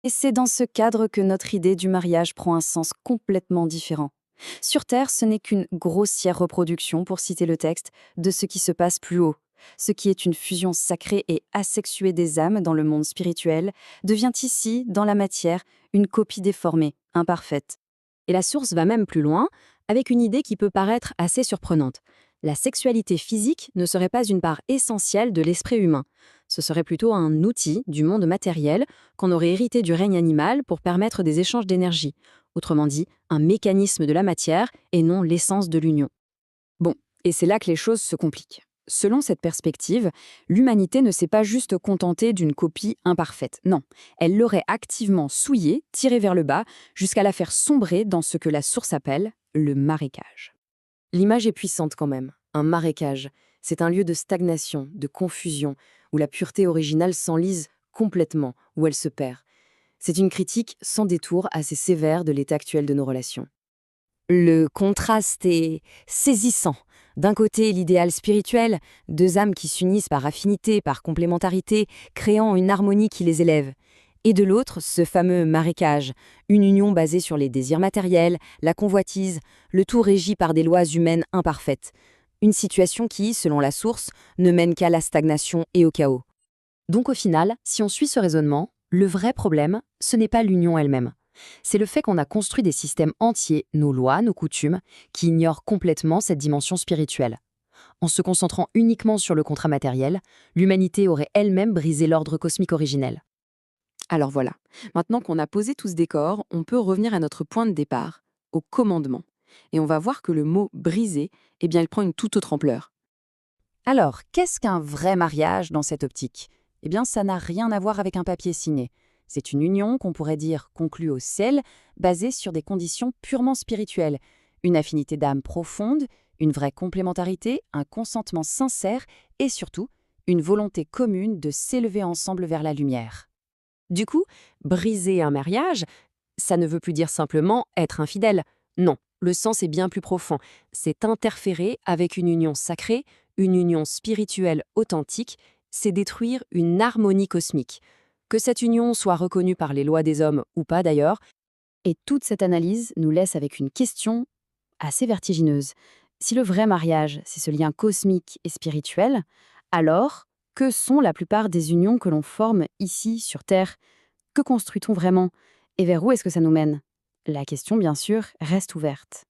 Et c'est dans ce cadre que notre idée du mariage prend un sens complètement différent. Sur Terre, ce n'est qu'une grossière reproduction, pour citer le texte, de ce qui se passe plus haut. Ce qui est une fusion sacrée et asexuée des âmes dans le monde spirituel devient ici, dans la matière, une copie déformée, imparfaite. Et la source va même plus loin, avec une idée qui peut paraître assez surprenante. La sexualité physique ne serait pas une part essentielle de l'esprit humain. Ce serait plutôt un outil du monde matériel qu'on aurait hérité du règne animal pour permettre des échanges d'énergie. Autrement dit, un mécanisme de la matière et non l'essence de l'union. Bon, et c'est là que les choses se compliquent. Selon cette perspective, l'humanité ne s'est pas juste contentée d'une copie imparfaite. Non, elle l'aurait activement souillée, tirée vers le bas, jusqu'à la faire sombrer dans ce que la source appelle le marécage. L'image est puissante quand même. Un marécage, c'est un lieu de stagnation, de confusion, où la pureté originale s'enlise complètement, où elle se perd. C'est une critique sans détour assez sévère de l'état actuel de nos relations. Le contraste est saisissant. D'un côté, l'idéal spirituel, deux âmes qui s'unissent par affinité, par complémentarité, créant une harmonie qui les élève. Et de l'autre, ce fameux marécage, une union basée sur les désirs matériels, la convoitise, le tout régi par des lois humaines imparfaites. Une situation qui, selon la source, ne mène qu'à la stagnation et au chaos. Donc au final, si on suit ce raisonnement, le vrai problème, ce n'est pas l'union elle-même. C'est le fait qu'on a construit des systèmes entiers, nos lois, nos coutumes, qui ignorent complètement cette dimension spirituelle. En se concentrant uniquement sur le contrat matériel, l'humanité aurait elle-même brisé l'ordre cosmique originel. Alors voilà, maintenant qu'on a posé tout ce décor, on peut revenir à notre point de départ, au commandement. Et on va voir que le mot briser, eh bien, il prend une toute autre ampleur. Alors, qu'est-ce qu'un vrai mariage dans cette optique? Eh bien, ça n'a rien à voir avec un papier signé. C'est une union qu'on pourrait dire conclue au ciel, basée sur des conditions purement spirituelles. Une affinité d'âme profonde, une vraie complémentarité, un consentement sincère et surtout, une volonté commune de s'élever ensemble vers la lumière. Du coup, briser un mariage, ça ne veut plus dire simplement être infidèle. Non, le sens est bien plus profond. C'est interférer avec une union sacrée, une union spirituelle authentique, c'est détruire une harmonie cosmique. Que cette union soit reconnue par les lois des hommes ou pas d'ailleurs. Et toute cette analyse nous laisse avec une question assez vertigineuse. Si le vrai mariage, c'est ce lien cosmique et spirituel, alors que sont la plupart des unions que l'on forme ici, sur Terre? Que construit-on vraiment? Et vers où est-ce que ça nous mène? La question, bien sûr, reste ouverte.